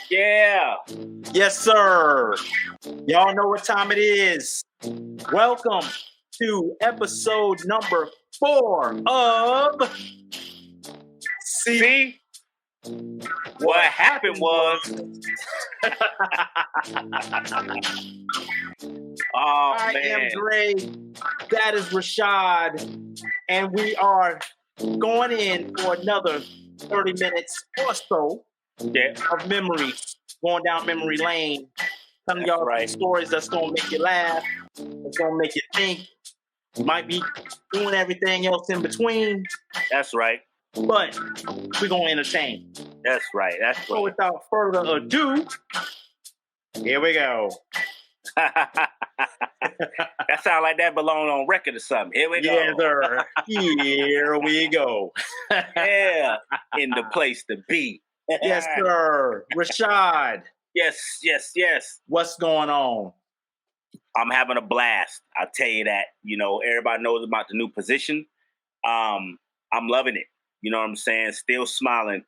Yeah. Yes, sir. Y'all know what time it is. Welcome to episode number 4 of See? What happened was. I am Dre. That is Rashad. And we are going in for another 30 minutes or so of memories. Going down memory lane. Telling y'all some stories that's going to make you laugh. That's going to make you think. You might be doing everything else in between. That's right. But we're going to entertain. That's right. That's right. So without further ado, here we go. That sounds like that belonged on record or something. Here we go. Yeah, sir. Here we go. Yeah, in the place to be. Yes, sir. Rashad. Yes. What's going on? I'm having a blast. I'll tell you that. You know, everybody knows about the new position. I'm loving it. You know what I'm saying? Still smiling.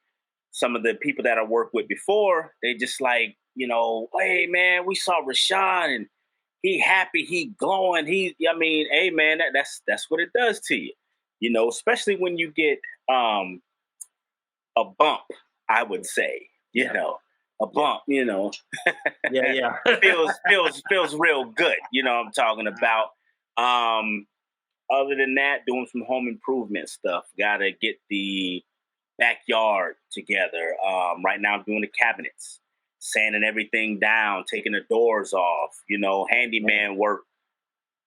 Some of the people that I worked with before, they just like, you know, hey, man, we saw Rashad and he happy, he glowing. Hey, man, that's what it does to you. You know, especially when you get a bump, I would say, you know. A bump, you know. Yeah. feels real good, you know what I'm talking about. Other than that, doing some home improvement stuff. Gotta get the backyard together. Right now I'm doing the cabinets, sanding everything down, taking the doors off, you know, handyman work.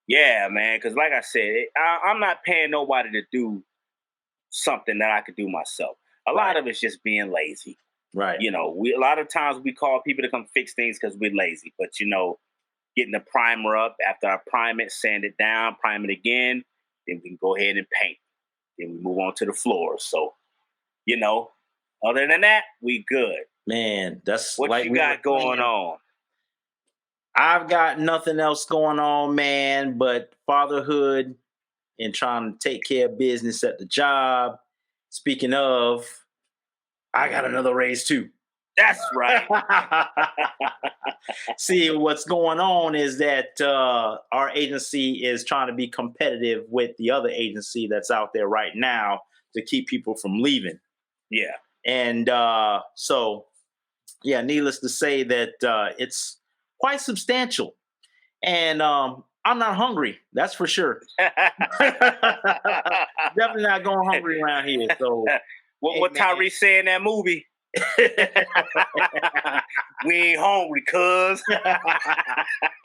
Yeah, man, because like I said, I'm not paying nobody to do something that I could do myself. A lot of it's just being lazy. Right. You know, a lot of times we call people to come fix things because we're lazy. But, you know, getting the primer up, after I prime it, sand it down, prime it again, then we can go ahead and paint. Then we move on to the floors. So, you know, other than that, we good. Man, that's what you got going on. I've got nothing else going on, man, but fatherhood and trying to take care of business at the job. Speaking of, I got another raise too. That's right. See, what's going on is that our agency is trying to be competitive with the other agency that's out there right now to keep people from leaving. Yeah. And needless to say that it's quite substantial. And I'm not hungry, that's for sure. Definitely not going hungry around here. So what Tyrese say in that movie? We ain't hungry, cuz.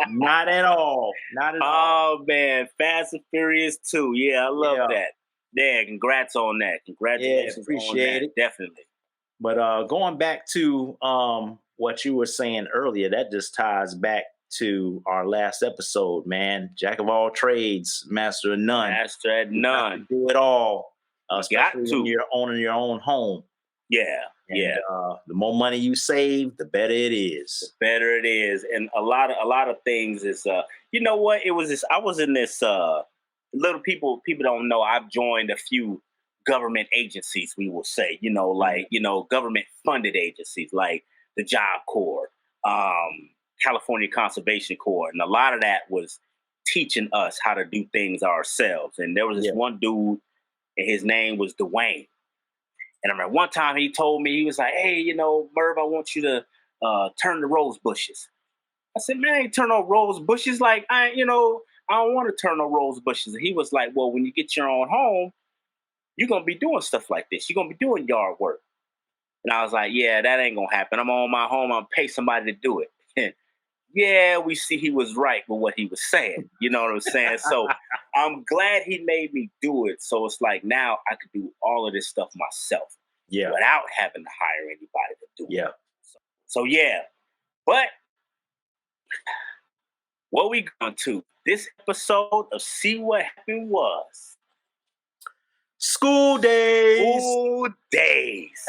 Not at all. Oh man, Fast and Furious 2. Yeah, I love that. Yeah, congrats on that. Congratulations. Yeah, appreciate it. Definitely. But going back to what you were saying earlier, that just ties back to our last episode, man. Jack of all trades, master of none. Master at none. Do it all. Especially when you're owning your own home. Yeah. The more money you save, the better it is. The better it is. And a lot of things is you know what? It was this, I was in this little people don't know, I've joined a few government agencies, we will say, you know, like, you know, government funded agencies like the Job Corps, California Conservation Corps. And a lot of that was teaching us how to do things ourselves. And there was this one dude, and his name was Dwayne. And I remember one time he told me, he was like, hey, you know, Merv, I want you to turn the rose bushes. I said, man, I ain't turn no rose bushes. Like, I don't want to turn no rose bushes. And he was like, well, when you get your own home, you're going to be doing stuff like this. You're going to be doing yard work. And I was like, yeah, that ain't going to happen. I'm on my home. I'll pay somebody to do it. Yeah, we see he was right with what he was saying. You know what I'm saying? So I'm glad he made me do it. So it's like now I could do all of this stuff myself without having to hire anybody to do it. So yeah. But what we going to? This episode of See What Happened was School days. School days.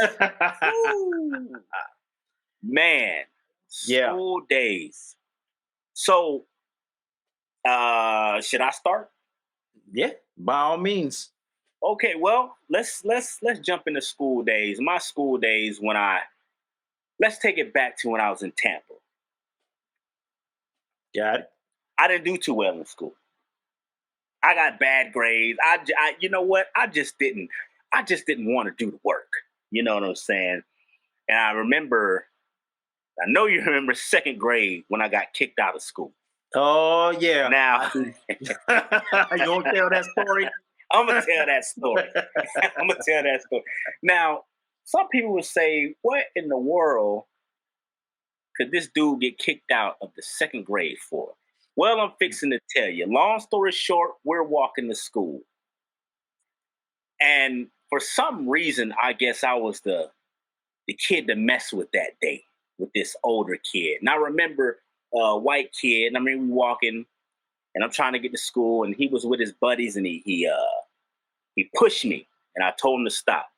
Man. School days. So, should I start? Yeah, by all means. Okay, well, let's jump into school days. My school days let's take it back to when I was in Tampa. Got it. I didn't do too well in school. I got bad grades. You know what? I just didn't want to do the work. You know what I'm saying? And I know you remember second grade when I got kicked out of school. Oh yeah. Now, you gonna tell that story? I'm gonna tell that story. Now, some people would say, "What in the world could this dude get kicked out of the second grade for?" Well, I'm fixing to tell you. Long story short, we're walking to school. And for some reason, I guess I was the kid to mess with that day with this older kid. And I remember a white kid, and I mean, we walking, and I'm trying to get to school, and he was with his buddies, and he pushed me, and I told him to stop.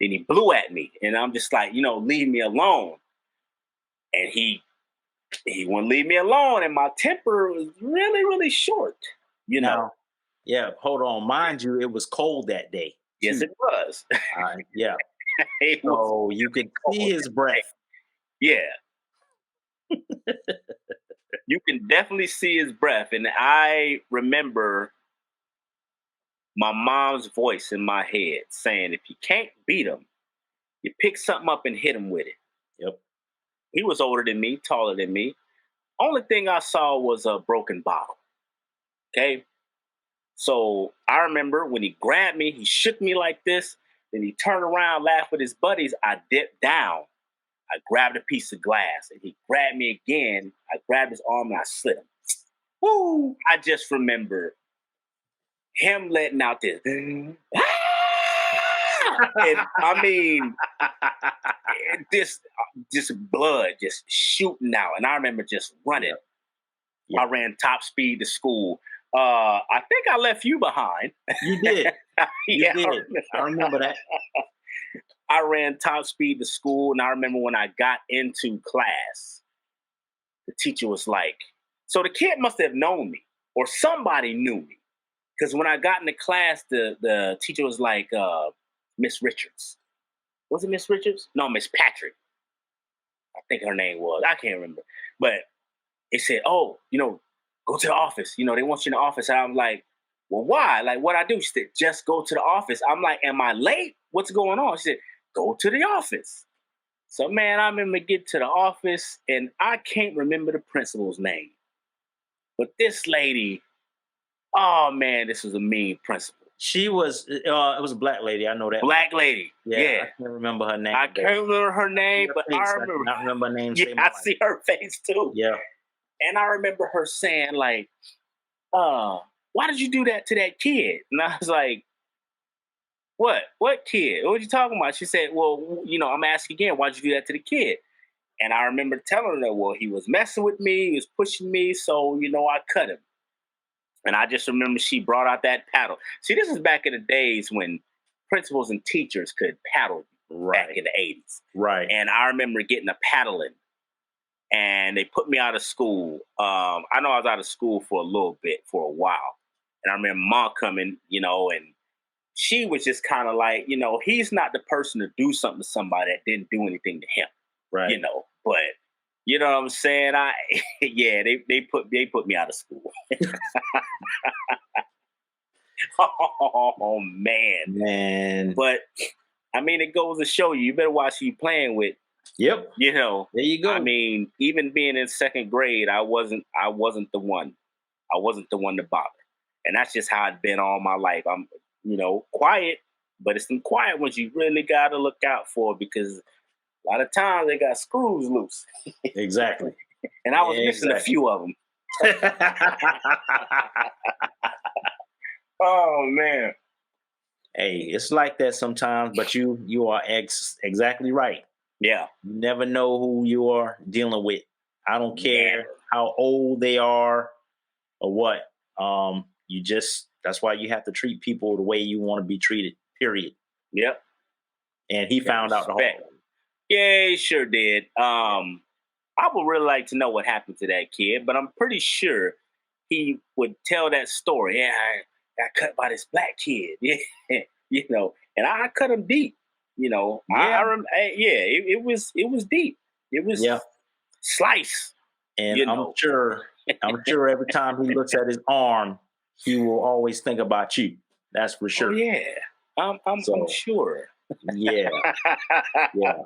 Then he blew at me, and I'm just like, leave me alone. And he wouldn't leave me alone, and my temper was really, really short, Now, yeah, hold on. Mind you, it was cold that day. Yes, it was. Yeah. So you could see his breath. Yeah. You can definitely see his breath. And I remember my mom's voice in my head saying, if you can't beat him, you pick something up and hit him with it. Yep. He was older than me, taller than me. Only thing I saw was a broken bottle. Okay. So I remember when he grabbed me, he shook me like this. Then he turned around, laughed with his buddies. I dipped down. I grabbed a piece of glass, and he grabbed me again. I grabbed his arm and I slit him. Woo! I just remember him letting out this. And I mean, this blood just shooting out. And I remember just running. Yeah. I ran top speed to school. I think I left you behind. You did. You did. I remember that. I ran top speed to school, and I remember when I got into class, the teacher was like, so the kid must have known me, or somebody knew me. Because when I got into class, the teacher was like, Miss Richards. Was it Miss Richards? No, Miss Patrick. I think her name was. I can't remember. But it said, oh, go to the office. They want you in the office. And I'm like, well, why? Like, what I do? She said, just go to the office. I'm like, am I late? What's going on? She said, go to the office. So, man, I remember get to the office, and I can't remember the principal's name. But this lady, oh, man, this was a mean principal. She was, it was a black lady. I know that. Black lady. Yeah. I can't remember her name. I can't remember her name, but I remember. I remember her name. Yeah, I see her face, too. Yeah. And I remember her saying, like, why did you do that to that kid? And I was like, what? What kid? What are you talking about? She said, well, I'm asking again, why'd you do that to the kid? And I remember telling her, well, he was messing with me, he was pushing me, so, I cut him. And I just remember she brought out that paddle. See, this is back in the days when principals and teachers could paddle back in the 80s. Right. And I remember getting a paddling. And they put me out of school. I know I was out of school for a little bit, for a while. And I remember Mom coming, and she was just kind of like, he's not the person to do something to somebody that didn't do anything to him. Right. But you know what I'm saying? They put me out of school. Oh man. But I mean, it goes to show you better watch who you playing with. Yep. There you go. I mean, even being in second grade, I wasn't the one. I wasn't the one to bother. And that's just how I've been all my life. I'm, quiet, but it's some quiet ones you really got to look out for, because a lot of times they got screws loose. Exactly. And I was missing a few of them. Oh, man. Hey, it's like that sometimes, but you are exactly right. Yeah. You never know who you are dealing with. I don't care how old they are or what. That's why you have to treat people the way you want to be treated, period. Yep. And he found out the whole. Yeah, he sure did. I I would really like to know what happened to that kid, but I'm pretty sure he would tell that story. Yeah, I got cut by this black kid. Yeah, and I cut him deep. Yeah. It was deep. It was slice. And I'm sure every time he looks at his arm, he will always think about you. That's for sure. Oh, yeah, I'm sure. Yeah, yeah.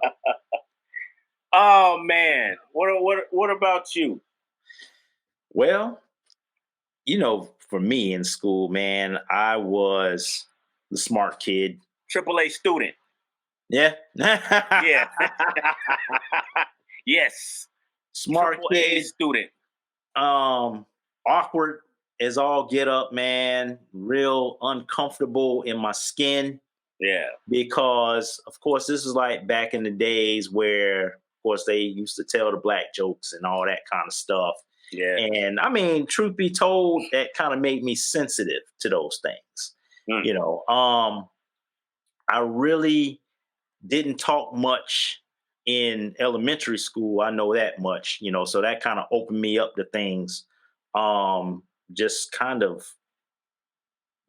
Oh man, what about you? Well, for me in school, man, I was the smart kid. AAA student. Yeah. Yeah. Yes. Smart kid. Student. Awkward as all get up, man. Real uncomfortable in my skin. Yeah. Because, of course, this is like back in the days where, of course, they used to tell the black jokes and all that kind of stuff. Yeah. And I mean, truth be told, that kind of made me sensitive to those things. I really didn't talk much in elementary school. I know that much, so that kind of opened me up to things. Just kind of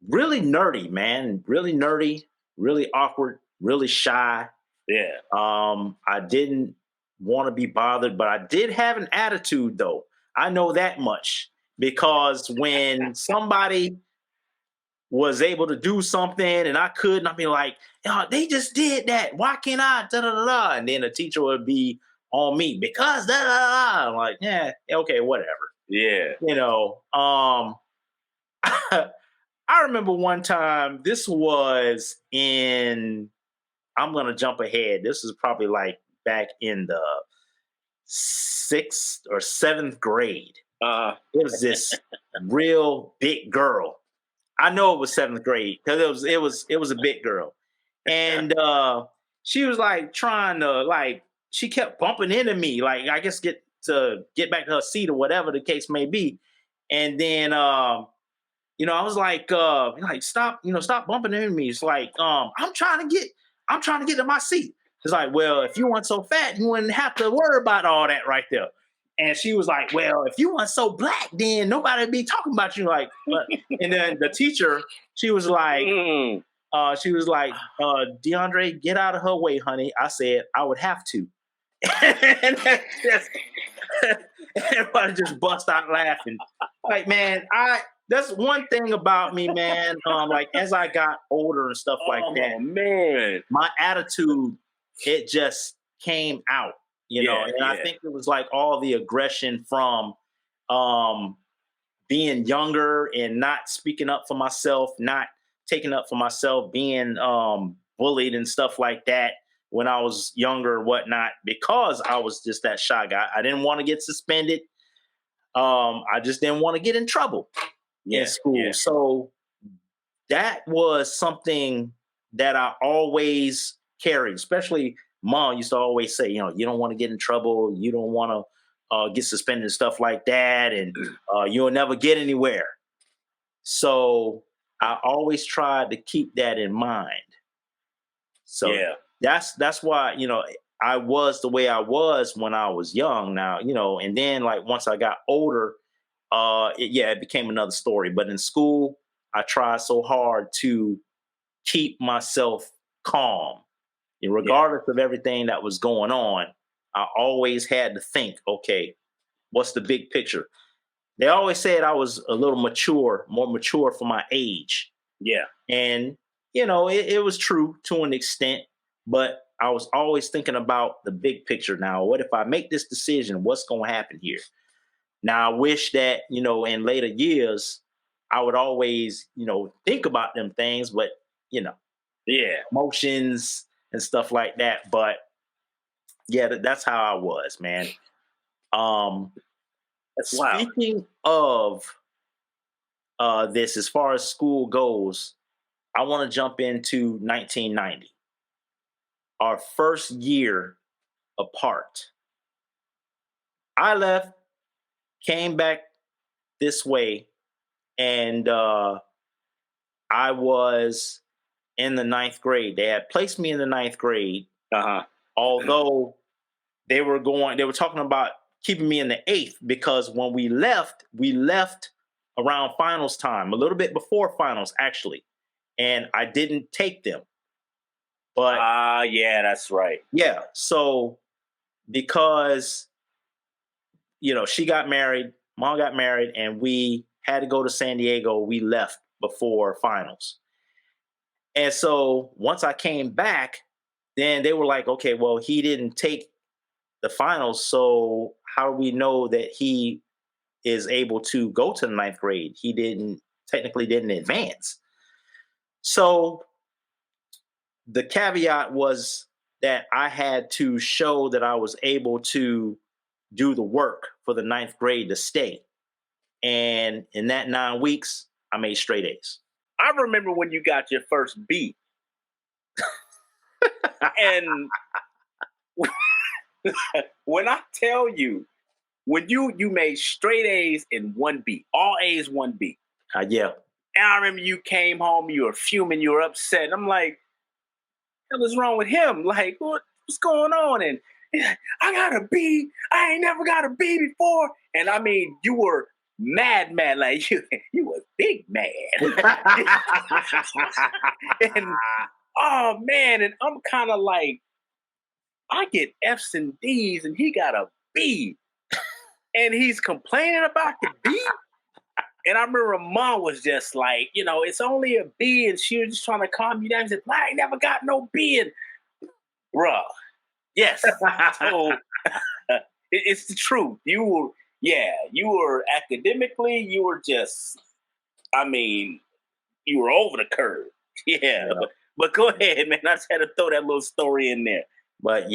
really nerdy, man. Really nerdy, really awkward, really shy. Yeah. I didn't want to be bothered, but I did have an attitude, though. I know that much because when somebody was able to do something and I couldn't, I'd be like, oh, they just did that. Why can't I? Da, da, da, da. And then the teacher would be on me because da, da, da, da. I'm like, yeah, okay, whatever. Yeah. I remember one time, this was in, I'm going to jump ahead. This is probably like back in the 6th or 7th grade. It was this real big girl. I know it was 7th grade because it was a big girl, and she was like trying to she kept bumping into me, like I guess get back to her seat or whatever the case may be, and then I was like stop bumping into me. It's like I'm trying to get to my seat. It's like, well, if you weren't so fat, you wouldn't have to worry about all that right there. And she was like, well, if you weren't so black, then nobody would be talking about you. And then the teacher, she was like, DeAndre, get out of her way, honey. I said, I would have to. And everybody just bust out laughing. Like, man, that's one thing about me, man. As I got older and stuff like that, man, my attitude, it just came out. I think it was like all the aggression from being younger and not speaking up for myself, not taking up for myself, being bullied and stuff like that when I was younger or whatnot, because I was just that shy guy. I didn't want to get suspended. I just didn't want to get in trouble in school. Yeah. So that was something that I always carried, especially Mom used to always say, you don't want to get in trouble. You don't want to get suspended and stuff like that. And you'll never get anywhere. So I always tried to keep that in mind. So that's why, I was the way I was when I was young now, and then once I got older, it became another story. But in school, I tried so hard to keep myself calm. And regardless of everything that was going on, I always had to think, okay, what's the big picture? They always said I was a little more mature for my age. Yeah. And, it was true to an extent, but I was always thinking about the big picture. Now, what if I make this decision? What's going to happen here? Now, I wish that, in later years, I would always, think about them things, but, emotions and stuff like that. But that's how I was, man. Speaking of this, as far as school goes, I want to jump into 1990, our first year apart. I left, came back this way, and I was in the 9th grade. They had placed me in the 9th grade. Although they were talking about keeping me in the 8th because when we left around finals time, a little bit before finals actually, and I didn't take them. But yeah, that's right. Yeah, so because she got married, mom got married, and we had to go to San Diego. We left before finals. And so once I came back, then they were like, okay, well, he didn't take the finals. So how do we know that he is able to go to the 9th grade? He technically didn't advance. So the caveat was that I had to show that I was able to do the work for the 9th grade to stay. And in that 9 weeks, I made straight A's. I remember when you got your first B. And when I tell you, when you made straight A's and 1 B, all A's, 1 B. Yeah. And I remember you came home, you were fuming, you were upset. And I'm like, what is wrong with him? Like, what's going on? And I got a B. I ain't never got a B before. And I mean, you were mad, like you was big mad. And oh man, and I'm kind of like, I get F's and D's, and he got a B, and he's complaining about the B. And I remember mom was just like, it's only a B, and she was just trying to calm you down. She said, I ain't never got no B, and bruh, yes. So it's the truth. You were academically, you were just, you were over the curve. Yeah. But go ahead, man. I just had to throw that little story in there. But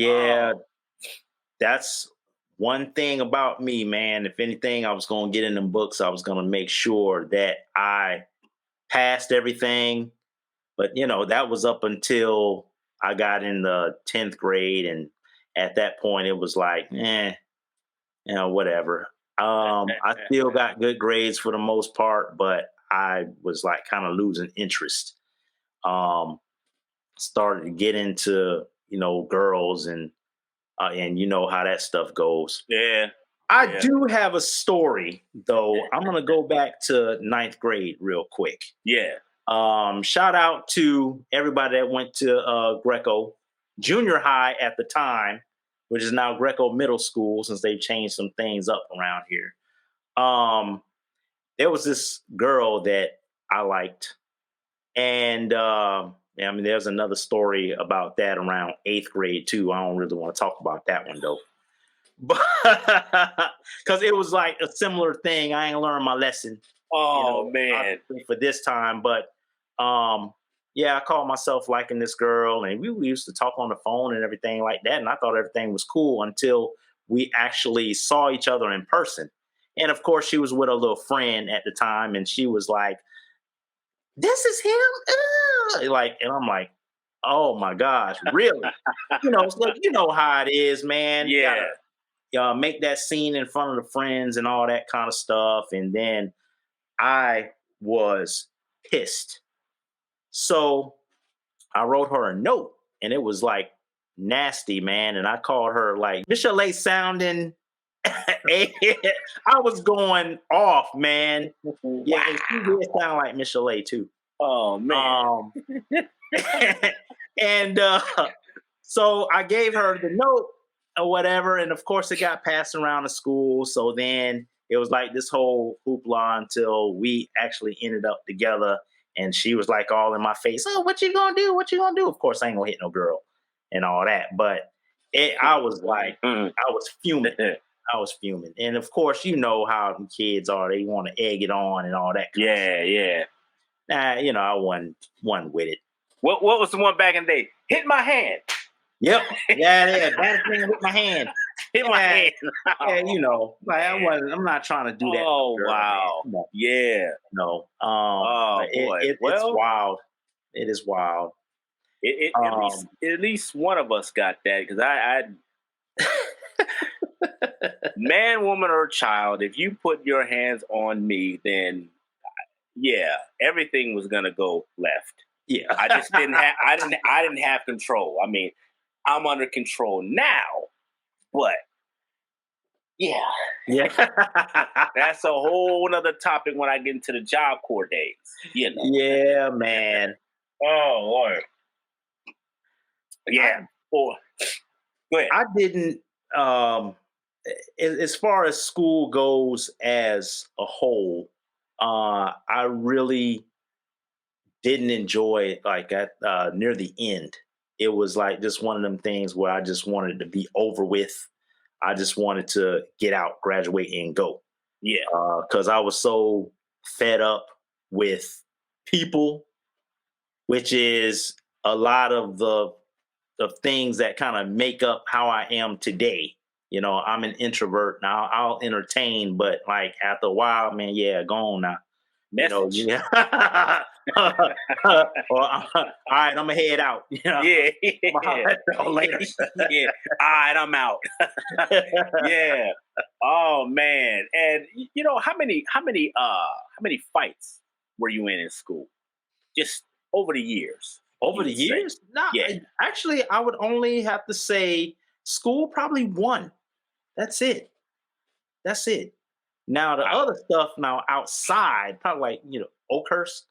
that's one thing about me, man. If anything, I was going to get in them books. I was going to make sure that I passed everything. But, that was up until I got in the 10th grade. And at that point, it was like, whatever. I still got good grades for the most part, but I was like kind of losing interest. Started to get into, girls and you know how that stuff goes. Yeah. I do have a story though. I'm going to go back to 9th grade real quick. Yeah. Shout out to everybody that went to Greco Junior High at the time, which is now Greco Middle School, since they've changed some things up around here. There was this girl that I liked. And there's another story about that around 8th grade too. I don't really want to talk about that one though. But because it was like a similar thing. I ain't learned my lesson. Oh man. For this time. But I called myself liking this girl, and we used to talk on the phone and everything like that. And I thought everything was cool until we actually saw each other in person. And of course, she was with a little friend at the time, and she was like, "This is him?" And I'm like, "Oh my gosh, really?" So you know how it is, man. Yeah. You gotta, make that scene in front of the friends and all that kind of stuff. And then I was pissed. So I wrote her a note, and it was like nasty, man. And I called her like Michelle sounding. I was going off, man. Yeah, and she did sound like Michelle too. Oh man. And so I gave her the note or whatever, and of course it got passed around the school. So then it was like this whole hoopla until we actually ended up together. And she was like all in my face, "Oh, what you gonna do? What you gonna do?" Of course, I ain't gonna hit no girl and all that. But I was like, I was fuming. I was fuming. And of course, you know how the kids are. They want to egg it on and all that. Yeah. Nah, I wasn't with it. What was the one back in the day? Hit my hand. Yep. Yeah. That thing with my hand. Hit my hand. I'm not trying to do that. Oh, wow. No. Yeah. No. Boy. It's wild. It is wild. At least one of us got that, because I man, woman, or child, if you put your hands on me, then everything was gonna go left. Yeah, I just didn't have. I didn't have control. I mean, I'm under control now, but Yeah. Yeah. That's a whole other topic when I get into the Job Corps days. You know. Yeah, man. Oh, Lord. Yeah. Go ahead. I didn't, as far as school goes as a whole, I really didn't enjoy it like at near the end. It was like just one of them things where I just wanted to be over with. I just wanted to get out, graduate, and go. Yeah. Because I was so fed up with people, which is a lot of the things that kind of make up how I am today. You know, I'm an introvert now. I'll entertain, but like after a while, man, yeah, go on now. Message. You know, yeah. Or, all right, I'm gonna head out. You know? Yeah. Later. Yeah. All right, I'm out. Yeah. Oh man. And you know, how many fights were you in school? Just over the years. Over the years? No, yeah. Actually, I would only have to say school probably one. That's it. That's it. Now the other stuff now outside, probably like Oakhurst,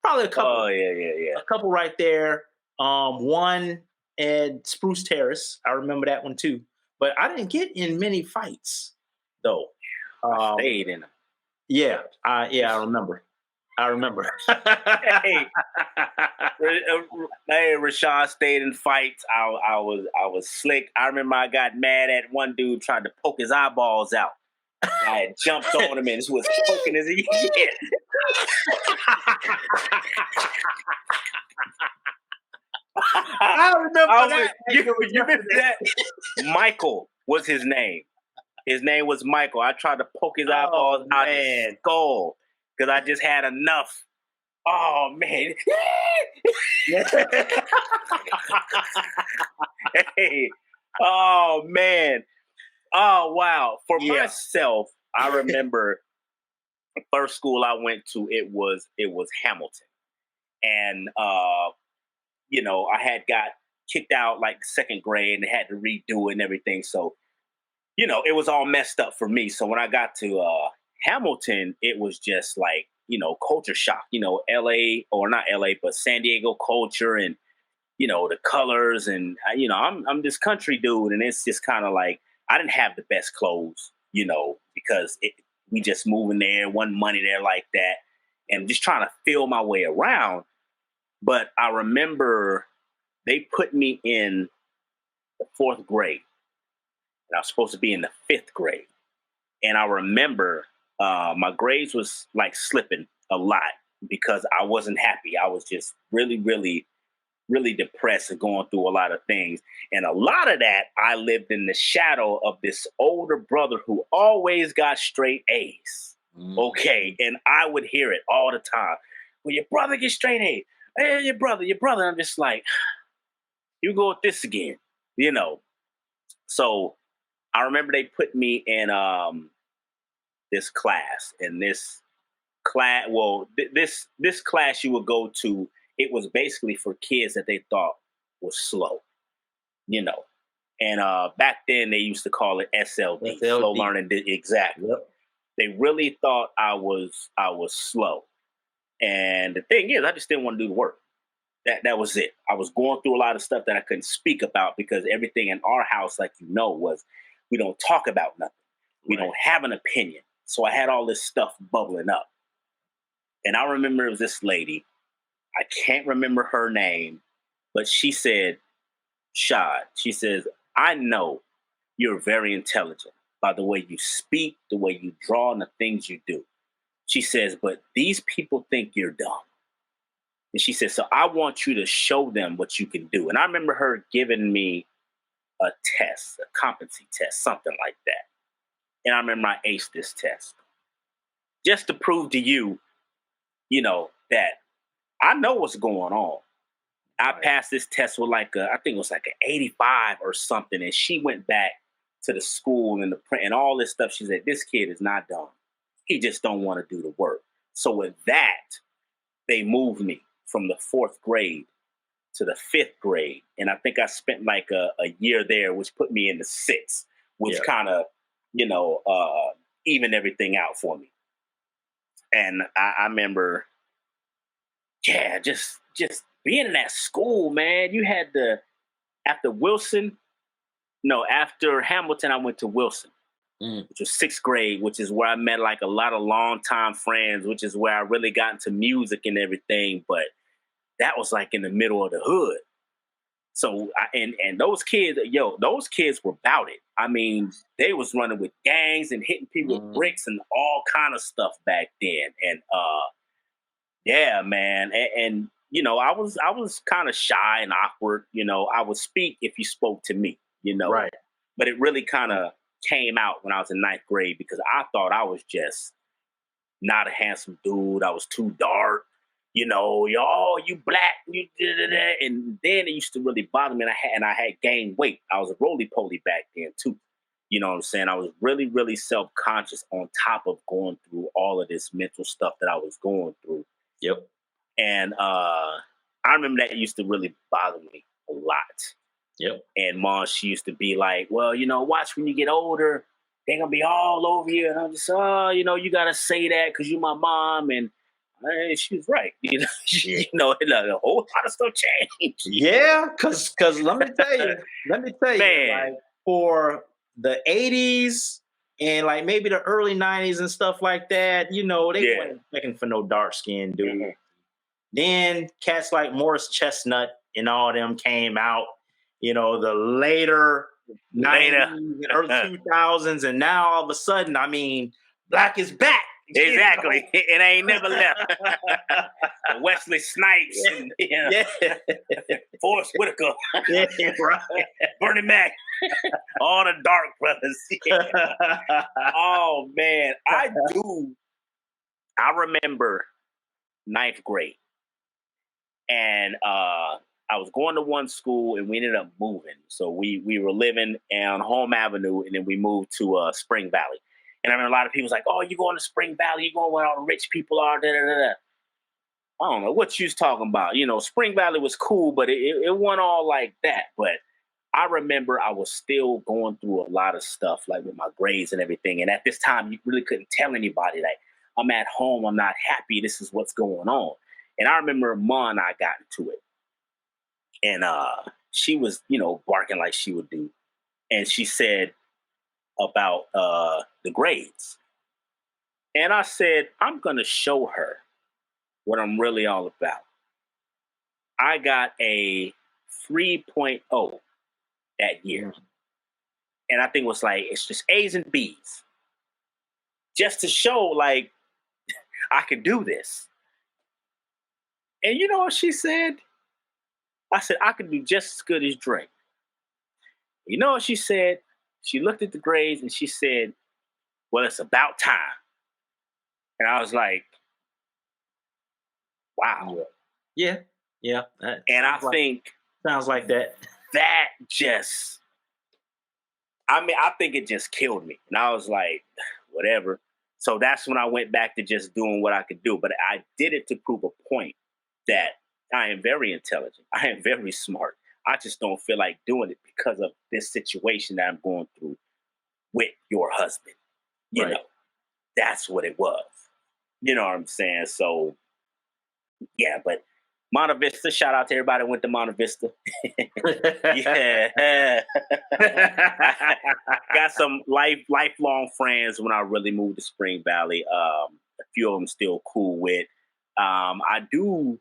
probably a couple. Oh yeah. A couple right there. One at Spruce Terrace. I remember that one too. But I didn't get in many fights though. I stayed in them. Yeah, I remember. Hey, Rashad stayed in fights. I was slick. I remember I got mad at one dude tried to poke his eyeballs out. I had jumped on him and he was poking his ear. I remember that. You remember that? Michael was his name. His name was Michael. I tried to poke his eyeballs out his skull because I just had enough. Oh man. Hey. Oh man. Oh wow. For myself, I remember the first school I went to, it was Hamilton. And I had got kicked out like second grade and had to redo it and everything. So, it was all messed up for me. So when I got to Hamilton, it was just like, culture shock, LA, or not LA, but San Diego culture and, the colors. And, I'm this country dude. And it's just kind of like, I didn't have the best clothes, because we just moving there, wasn't money there like that. And just trying to feel my way around. But I remember they put me in the fourth grade. And I was supposed to be in the fifth grade. And I remember my grades was like slipping a lot because I wasn't happy. I was just really, really, really depressed and going through a lot of things. And a lot of that, I lived in the shadow of this older brother who always got straight A's. Okay. And I would hear it all the time. Well, your brother gets straight A's. Hey, your brother. I'm just like, you go with this again, So I remember they put me in this class, and this class, this class you would go to, it was basically for kids that they thought was slow, And back then they used to call it SLD, slow learning. Exactly. Yep. They really thought I was slow. And the thing is, I just didn't want to do the work. That was it. I was going through a lot of stuff that I couldn't speak about because everything in our house, like was we don't talk about nothing. We don't have an opinion. So I had all this stuff bubbling up. And I remember it was this lady. I can't remember her name, but she said, Shad, she says, I know you're very intelligent by the way you speak, the way you draw, and the things you do. She says, but these people think you're dumb. And she said, so I want you to show them what you can do. And I remember her giving me a test, a competency test, something like that. And I remember I aced this test. Just to prove to you, that I know what's going on. I passed this test with I think it was like an 85 or something. And she went back to the school and the print and all this stuff. She said, this kid is not dumb. He just don't want to do the work. So with that, they moved me from the fourth grade to the fifth grade. And I think I spent like a year there, which put me in the sixth, which kind of even everything out for me. And I remember, just being in that school, man. You had after Hamilton, I went to Wilson, which was 6th grade, which is where I met like a lot of longtime friends, which is where I really got into music and everything. But that was like in the middle of the hood. So and those kids were about it. I mean, they was running with gangs and hitting people with bricks and all kind of stuff back then. And yeah, man. And I was kind of shy and awkward. I would speak if you spoke to me. Right. But it really kind of came out when I was in 9th grade because I thought I was just not a handsome dude. I was too dark. You black, you da-da-da. And then it used to really bother me. And I had gained weight. I was a roly-poly back then too. You know what I'm saying? I was really, really self-conscious on top of going through all of this mental stuff that I was going through. Yep. And I remember that used to really bother me a lot. Yep. And Mom, she used to be like, well, watch when you get older, they're going to be all over you. And I'm just, you got to say that because you're my mom. And she was right. A whole lot of stuff changed. Yeah, because let me tell you, like for the 80s and like maybe the early 90s and stuff like that, they weren't looking for no dark skinned dude. Mm-hmm. Then cats like Morris Chestnut and all them came out, the later 90s and early 2000s, and now all of a sudden, I mean, black is back. Exactly. It ain't never left. Wesley Snipes and Forrest Whitaker. Right. Bernie Mac. All the Dark Brothers. Oh man. I remember 9th grade. And I was going to one school and we ended up moving. So we were living on Home Avenue and then we moved to Spring Valley. And I remember a lot of people was like, oh, you going to Spring Valley, you going where all the rich people are, da-da-da-da. I don't know what you was talking about. Spring Valley was cool, but it wasn't all like that. But I remember I was still going through a lot of stuff, like with my grades and everything. And at this time, you really couldn't tell anybody, like, I'm at home, I'm not happy, this is what's going on. And I remember Ma and I got into it. And she was, barking like she would do. And she said about the grades. And I said, I'm going to show her what I'm really all about. I got a 3.0 that year. And I think it was like, it's just A's and B's. Just to show, like, I could do this. And you know what she said? I said, I could do just as good as Dre. You know what she said? She looked at the grades and she said, well, it's about time. And I was like, wow. Yeah. And I think... Sounds like that. That just... I think it just killed me. And I was like, whatever. So that's when I went back to just doing what I could do. But I did it to prove a point that I am very intelligent. I am very smart. I just don't feel like doing it because of this situation that I'm going through with your husband. You know, that's what it was. You know what I'm saying? So, yeah, but Monte Vista, shout out to everybody who went to Monte Vista. Yeah. Got some lifelong friends when I really moved to Spring Valley. A few of them still cool with. I do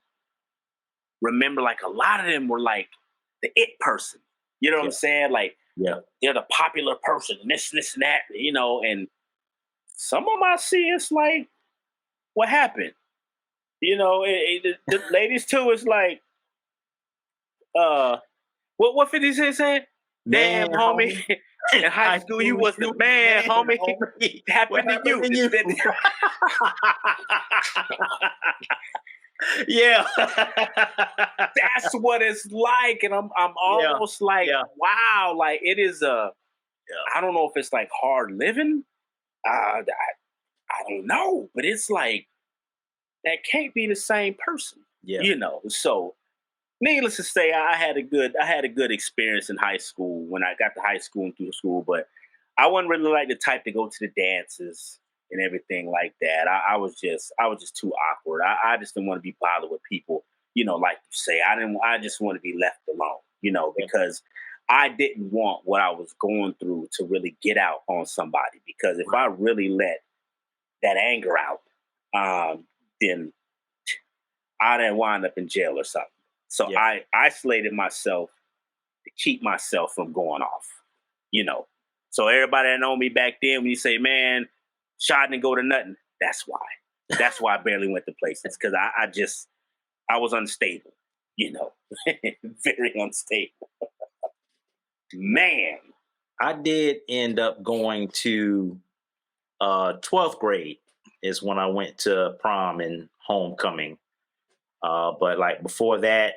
remember like a lot of them were like the it person. You know what I'm saying? Like, they're the popular person, and this and that, and some of them I see, it's like, what happened? The ladies too, it's like, what 50 Cent saying? Damn, homie. In high school, you was the man, homie. Happened to you. Yeah. That's what it's like. And I'm almost like, wow, like it is I don't know if it's like hard living. I don't know, but it's like, that can't be the same person. So needless to say, I had a good experience in high school when I got to high school and through school, but I wasn't really like the type to go to the dances and everything like that. I was just too awkward. I just didn't want to be bothered with people, like you say. I just want to be left alone, because I didn't want what I was going through to really get out on somebody. Because if I really let that anger out, then I didn't wind up in jail or something. So I isolated myself to keep myself from going off, So everybody that know me back then, when you say, man, Shad didn't go to nothing, that's why. That's why I barely went to places, because I was unstable, very unstable. Man. I did end up going to 12th grade is when I went to prom and homecoming. But like before that,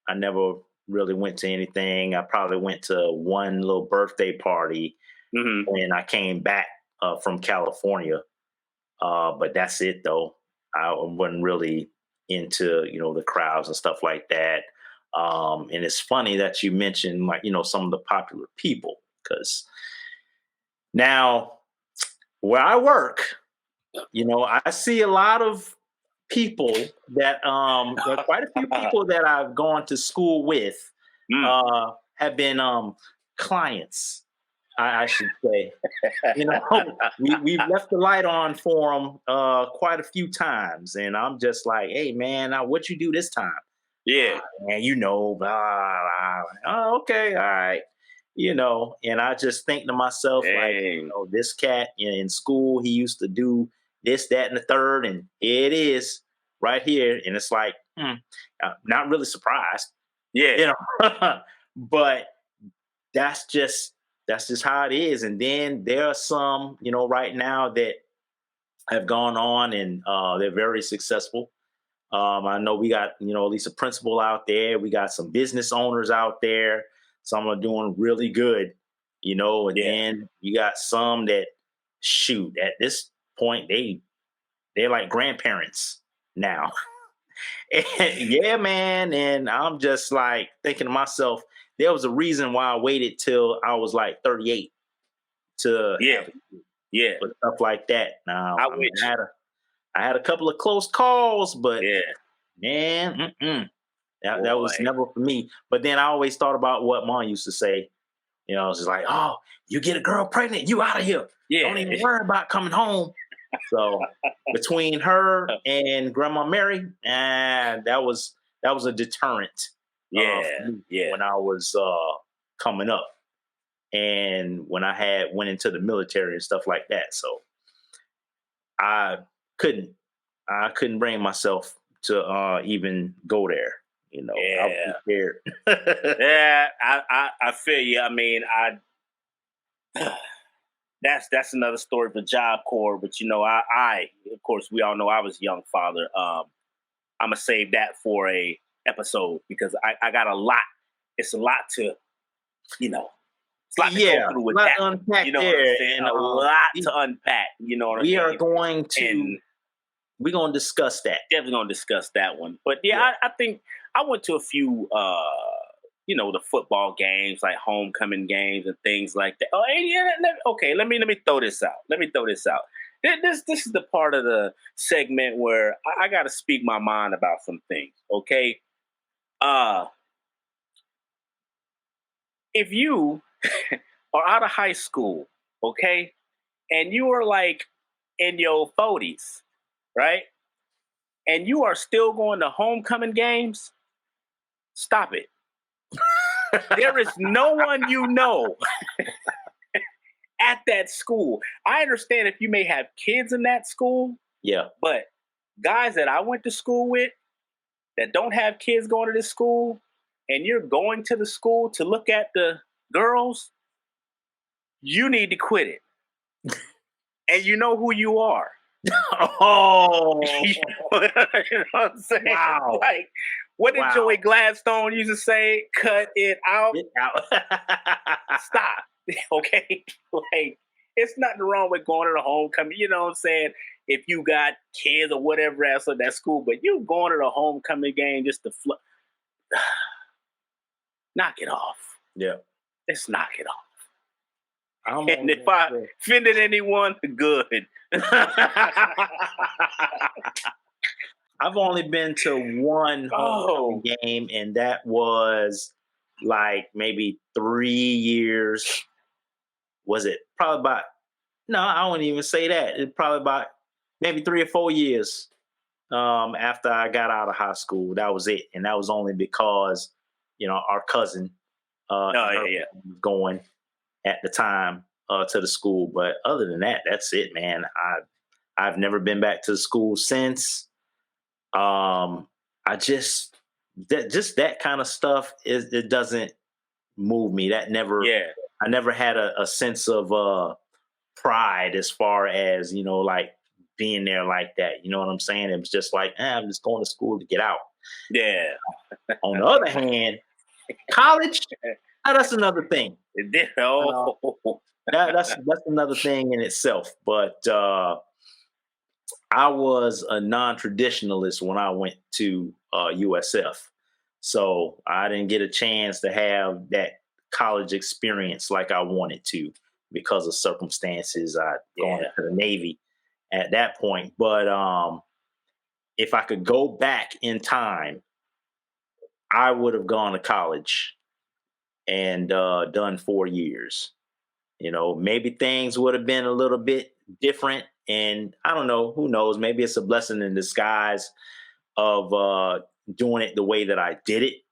I never really went to anything. I probably went to one little birthday party when I came back from California. But that's it though. I wasn't really into, the crowds and stuff like that. And it's funny that you mentioned like, some of the popular people, because now where I work, I see a lot of people that there are quite a few people that I've gone to school with have been clients, I should say. We've left the light on for them quite a few times, and I'm just like, hey man, now what you do this time? Yeah, man, blah, blah, blah. Oh, okay, all right. And I just think to myself, dang. like, this cat in school, he used to do this, that, and the third, and here it is right here. And it's like, I'm not really surprised. Yeah. But that's just how it is. And then there are some, right now that have gone on and they're very successful. I know we got, at least a principal out there. We got some business owners out there. Some are doing really good, and then you got some that shoot at this point, they're like grandparents now. And, yeah, man. And I'm just like thinking to myself, there was a reason why I waited till I was like 38 to put stuff like that. Now I had a couple of close calls, but man, that was never for me. But then I always thought about what Mom used to say. I was just like, oh, you get a girl pregnant, you out of here. Don't even worry about coming home. So between her and Grandma Mary, that was a deterrent. When I was coming up, and when I went into the military and stuff like that. So I couldn't bring myself to even go there. I was scared. I feel you. I mean, that's another story for Job Corps. But I of course we all know I was a young father. I'm gonna save that for a episode, because I got a lot. It's a lot to, it's a lot to go through with that. Unpack what I'm saying? A lot to unpack. What I mean? We're going to discuss that. Definitely going to discuss that one. But I think I went to a few, the football games, like homecoming games and things like that. Oh, okay. Let me throw this out. This is the part of the segment where I got to speak my mind about some things. Okay. If you are out of high school, okay, and you are like in your 40s, right? And you are still going to homecoming games, stop it. There is no one at that school. I understand if you may have kids in that school. Yeah. But guys that I went to school with that don't have kids going to this school, and you're going to the school to look at the girls, you need to quit it. And you know who you are. Oh, you know what I'm saying? Wow. Like, what did Joey Gladstone used to say? Cut it out. Stop. Okay? Like, it's nothing wrong with going to the homecoming. You know what I'm saying? If you got kids or whatever else at that school, but you going to the homecoming game just to knock it off. Yeah. Let's knock it off. And if I offended anyone, good. I've only been to one homecoming game, and that was like maybe 3 years. Was it probably about? No, I wouldn't even say that. It's probably about maybe 3 or 4 years after I got out of high school. That was it, and that was only because our cousin was going at the time to the school. But other than that, that's it, man. I've never been back to the school since. I just that kind of stuff it doesn't move me. That never. Yeah. I never had a sense of pride as far as like being there like that. You know what I'm saying? It was just like I'm just going to school to get out. Yeah. On the other hand, college, that's another thing. That's another thing in itself. But I was a non-traditionalist when I went to USF, so I didn't get a chance to have that college experience like I wanted to because of circumstances. I going to the Navy at that point. But if I could go back in time, I would have gone to college and done 4 years. Maybe things would have been a little bit different. And I don't know, who knows? Maybe it's a blessing in disguise of doing it the way that I did it.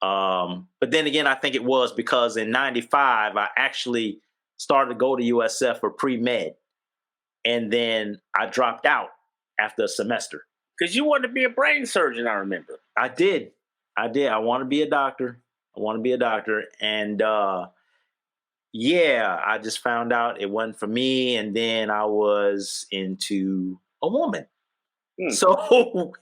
But then again, I think it was because in 95, I actually started to go to USF for pre-med. And then I dropped out after a semester. Because you wanted to be a brain surgeon, I remember. I did. I want to be a doctor. And I just found out it wasn't for me. And then I was into a woman. So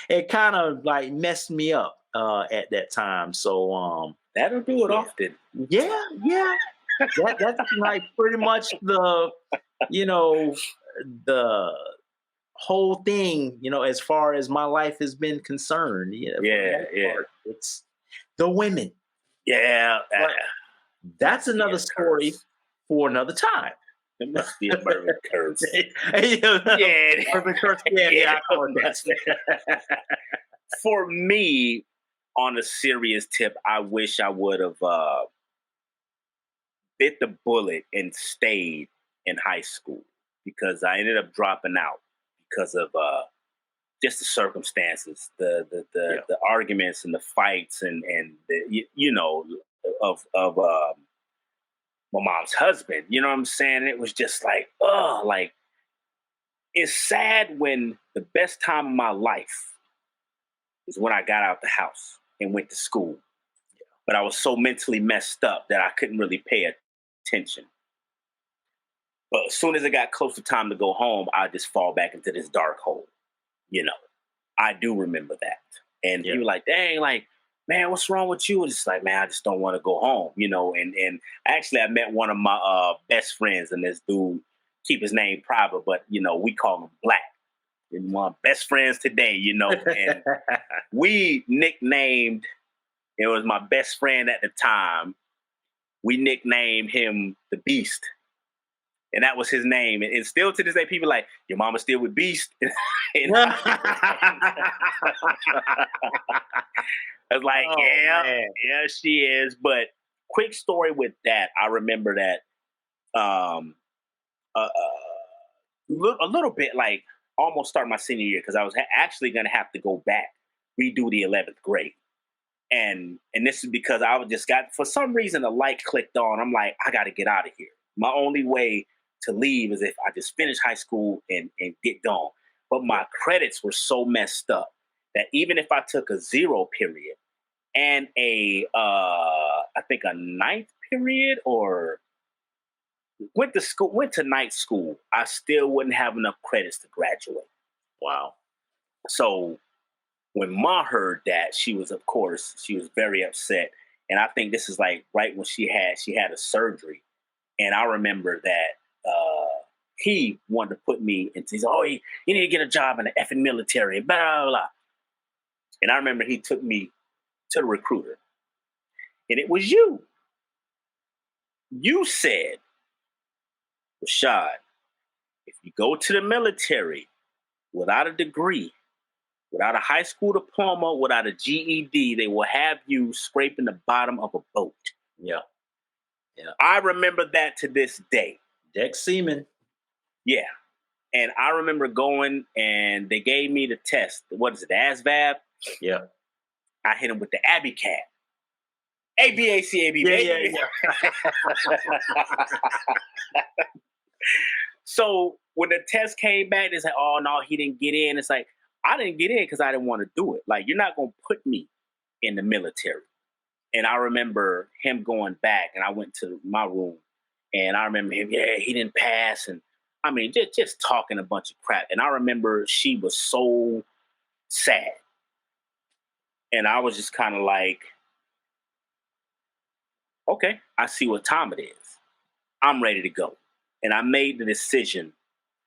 it kind of like messed me up at that time. So that'll do it often. Yeah. That's like pretty much the the whole thing, as far as my life has been concerned. It's the women. Yeah. That's another story for another time. It must be a Murvin curse. Murvin curse. Yeah. For me, on a serious tip, I wish I would have bit the bullet and stayed in high school, because I ended up dropping out because of just the circumstances, the arguments and the fights and the of my mom's husband. You know what I'm saying? It was just like, it's sad when the best time of my life is when I got out the house and went to school. But I was so mentally messed up that I couldn't really pay attention. But as soon as it got close to time to go home, I just fall back into this dark hole. I do remember that. And he was like, dang, like, man, what's wrong with you? And it's like, man, I just don't want to go home, And actually, I met one of my best friends, and this dude, keep his name private, but, we call him Black. And my best friends today, And we nicknamed, it was my best friend at the time, we nicknamed him the Beast. And that was his name. And still to this day, people are like, your mama still with Beast? I was like, yeah, she is. But quick story with that. I remember that a little bit, like almost start my senior year, because I was actually going to have to go back, redo the 11th grade. And this is because I just got, for some reason, a light clicked on. I'm like, I got to get out of here. My only way to leave is if I just finish high school and get gone. But my credits were so messed up that even if I took a 0 period and I think a 9th period, or went to night school, I still wouldn't have enough credits to graduate. Wow. So when Ma heard that, she was very upset. And I think this is like right when she had a surgery. And I remember that he wanted to put me into, he's like, oh, you need to get a job in the effing military, and blah, blah, blah. And I remember he took me to the recruiter. And it was you. You said Rashad, if you go to the military without a degree, without a high school diploma, without a GED, they will have you scraping the bottom of a boat. Yeah. Yeah. I remember that to this day. Deck seaman. Yeah. And I remember going and they gave me the test. What is it, the ASVAB? Yeah. I hit him with the ABCAT. ABAC, ABB. So when the test came back, they said, oh, no, he didn't get in. It's like, I didn't get in because I didn't want to do it. Like, you're not going to put me in the military. And I remember him going back, and I went to my room, and I remember him, he didn't pass. And I mean, just talking a bunch of crap. And I remember she was so sad. And I was just kind of like, okay, I see what time it is. I'm ready to go. And I made the decision.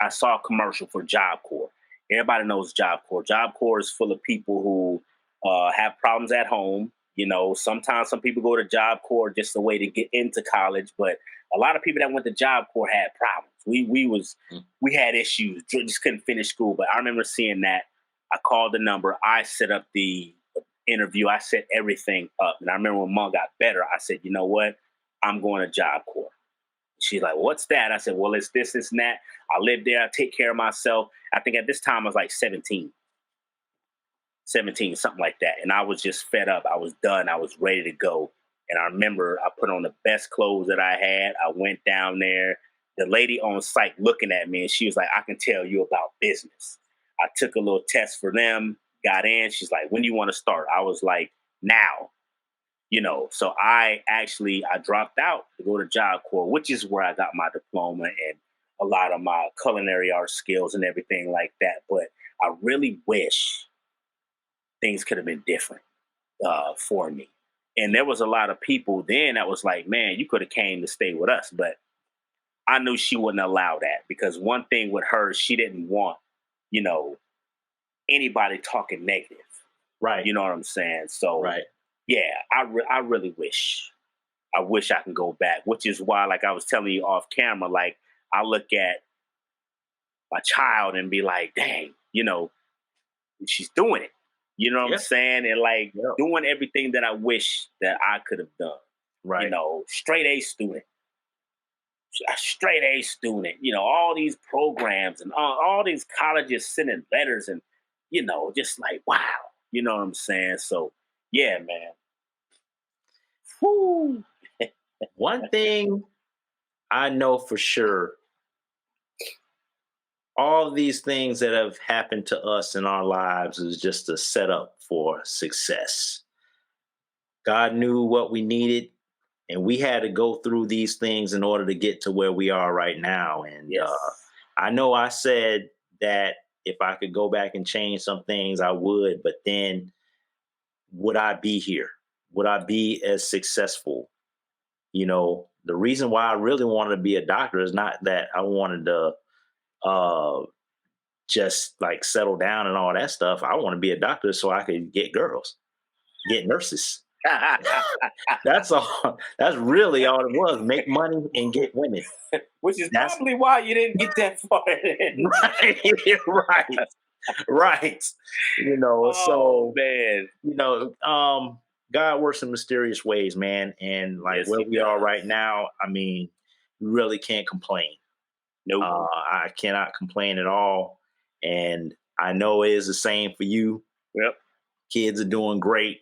I saw a commercial for Job Corps. Everybody knows Job Corps. Job Corps is full of people who have problems at home. You know, sometimes some people go to Job Corps just a way to get into college, but a lot of people that went to Job Corps had problems. We had issues, just couldn't finish school. But I remember seeing that. I called the number. I set up the interview. I set everything up. And I remember when Mom got better, I said, you know what? I'm going to Job Corps. She's like, what's that? I said, well, it's this, and that. I live there. I take care of myself. I think at this time I was like 17, something like that. And I was just fed up. I was done. I was ready to go. And I remember I put on the best clothes that I had. I went down there. The lady on site looking at me, and she was like, I can tell you about business. I took a little test for them, got in. She's like, when do you want to start? I was like, now. You know, so I dropped out to go to Job Corps, which is where I got my diploma and a lot of my culinary arts skills and everything like that. But I really wish things could have been different for me. And there was a lot of people then that was like, man, you could have came to stay with us. But I knew she wouldn't allow that, because one thing with her, she didn't want, you know, anybody talking negative. Right. You know what I'm saying? So, right. Yeah, I really wish I can go back, which is why, like I was telling you off camera, like I look at my child and be like, dang, you know, she's doing it. You know what I'm saying? And like doing everything that I wish that I could have done. Right. You know, straight A student. You know, all these programs and all these colleges sending letters and, you know, just like, wow. You know what I'm saying? So, yeah, man. Whew. One thing I know for sure, all these things that have happened to us in our lives is just a setup for success. God knew what we needed, and we had to go through these things in order to get to where we are right now. And I know I said that if I could go back and change some things, I would, but then would I be here? Would I be as successful? You know, the reason why I really wanted to be a doctor is not that I wanted to just like settle down and all that stuff. I want to be a doctor so I could get girls, get nurses. That's all. That's really all it was. Make money and get women. Which is probably why you didn't get that far. Right. You know, so man, you know, God works in mysterious ways, man. And like where we are right now, I mean, we really can't complain. Nope. I cannot complain at all. And I know it is the same for you. Yep. Kids are doing great.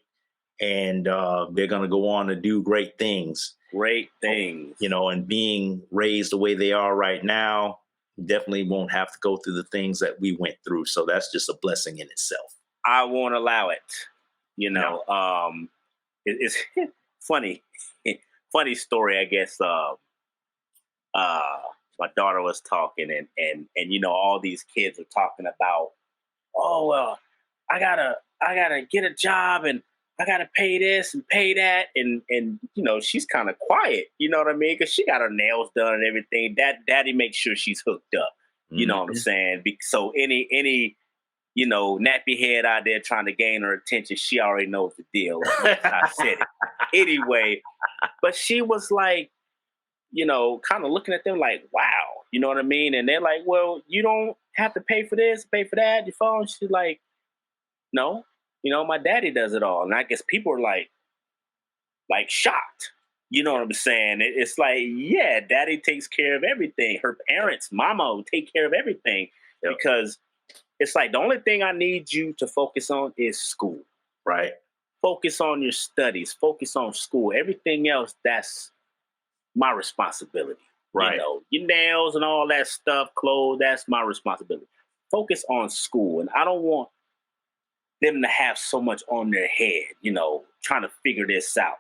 And they're going to go on to do great things. Great things. You know, and being raised the way they are right now, definitely won't have to go through the things that we went through. So that's just a blessing in itself. I won't allow it. You know, it's funny. Funny story, I guess. My daughter was talking and you know, all these kids are talking about, oh, well, I gotta get a job and I gotta pay this and pay that, and you know, she's kind of quiet, you know what I mean, because she got her nails done and everything. Daddy makes sure she's hooked up, you know what I'm saying. So any you know, nappy head out there trying to gain her attention, she already knows the deal. I said it anyway, but she was like, you know, kind of looking at them like, wow, You know what I mean? And they're like, well, you don't have to pay for this, pay for that, your phone. She's like, no, my daddy does it all. And I guess people are like shocked. You know what I'm saying? It's like, yeah, daddy takes care of everything. Her parents, mama will take care of everything because it's like the only thing I need you to focus on is school. Right. Focus on your studies. Focus on school. Everything else, that's my responsibility. Right. Your nails and all that stuff, clothes, that's my responsibility. Focus on school. And I don't want them to have so much on their head, trying to figure this out,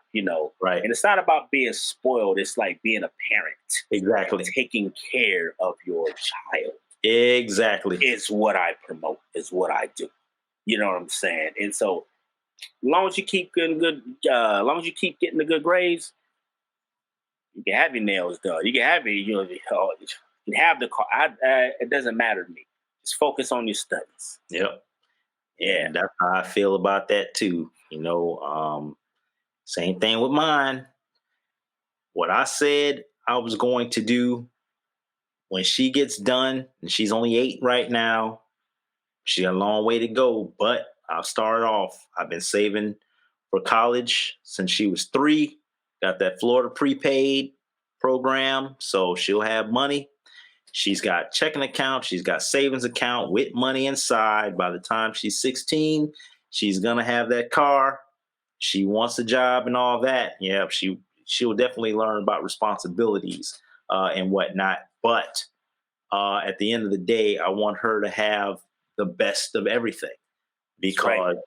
Right. And it's not about being spoiled. It's like being a parent. Exactly. Taking care of your child. Exactly. Is what I promote, is what I do. You know what I'm saying? And so, as long as you keep getting the good grades, you can have your nails done. You can have you can have the car. It doesn't matter to me. Just focus on your studies. Yep. Yeah. And that's how I feel about that too. Same thing with mine. What I said I was going to do when she gets done, and she's only 8 right now, she got a long way to go, but I'll start off. I've been saving for college since she was 3. Got that Florida prepaid program, so she'll have money. She's got checking account. She's got savings account with money inside. By the time she's 16, she's gonna have that car. She wants a job and all that. Yeah, she'll definitely learn about responsibilities and whatnot. But at the end of the day, I want her to have the best of everything because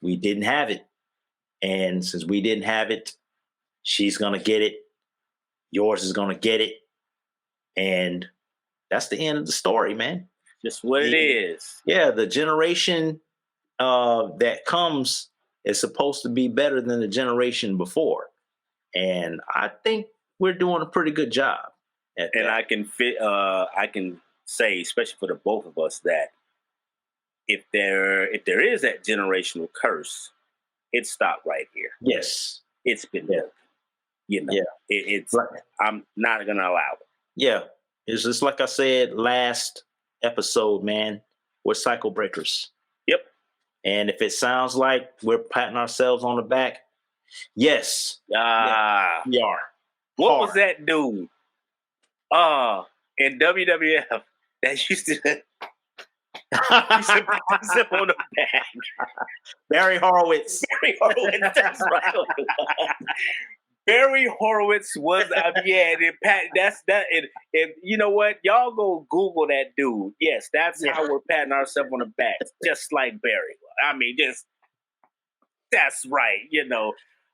we didn't have it. And since we didn't have it, she's going to get it. Yours is going to get it. And that's the end of the story, man. Just what it is. Yeah, the generation that comes is supposed to be better than the generation before. And I think we're doing a pretty good job at that. And I can say, especially for the both of us, that if there is that generational curse, it stopped right here. Yes. It's been done. It's right. I'm not gonna allow it. Yeah. It's just like I said last episode, man. We're cycle breakers. Yep. And if it sounds like we're patting ourselves on the back, yes. We are. What was that dude? In WWF that used to zip on the back. Barry Horowitz. That's right. Barry Horowitz was, that's that. And you know what? Y'all go Google that dude. Yes, that's how we're patting ourselves on the back, just like Barry. I mean, that's right,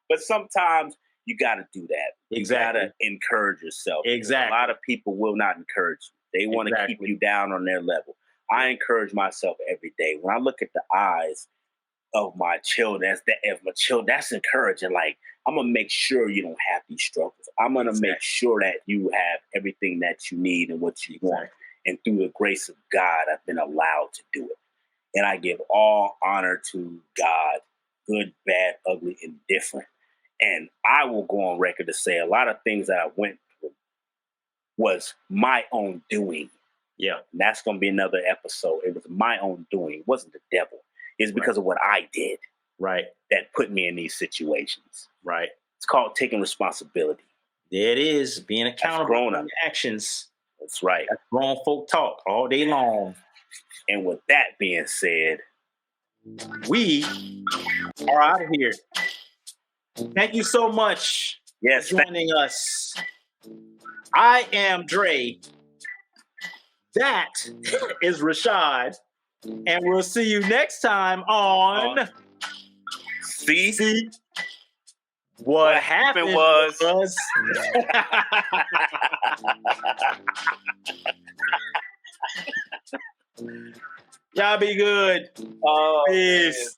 But sometimes you got to do that. Exactly. You got to encourage yourself. Exactly. A lot of people will not encourage you. They want to keep you down on their level. I encourage myself every day. When I look at the eyes of my children, that's encouraging. Like, I'm going to make sure you don't have these struggles. I'm going to make sure that you have everything that you need and what you want. And through the grace of God, I've been allowed to do it. And I give all honor to God, good, bad, ugly, indifferent. And I will go on record to say a lot of things that I went through was my own doing. Yeah. And that's going to be another episode. It was my own doing. It wasn't the devil. It's because of what I did. Right. That put me in these situations. Right. It's called taking responsibility. There it is. Being accountable for your actions. That's right. That's grown folk talk all day long. And with that being said, we are out of here. Thank you so much for joining us. I am Dre. That is Rashad. And we'll see you next time on See What happened was. Y'all be good. Oh, peace.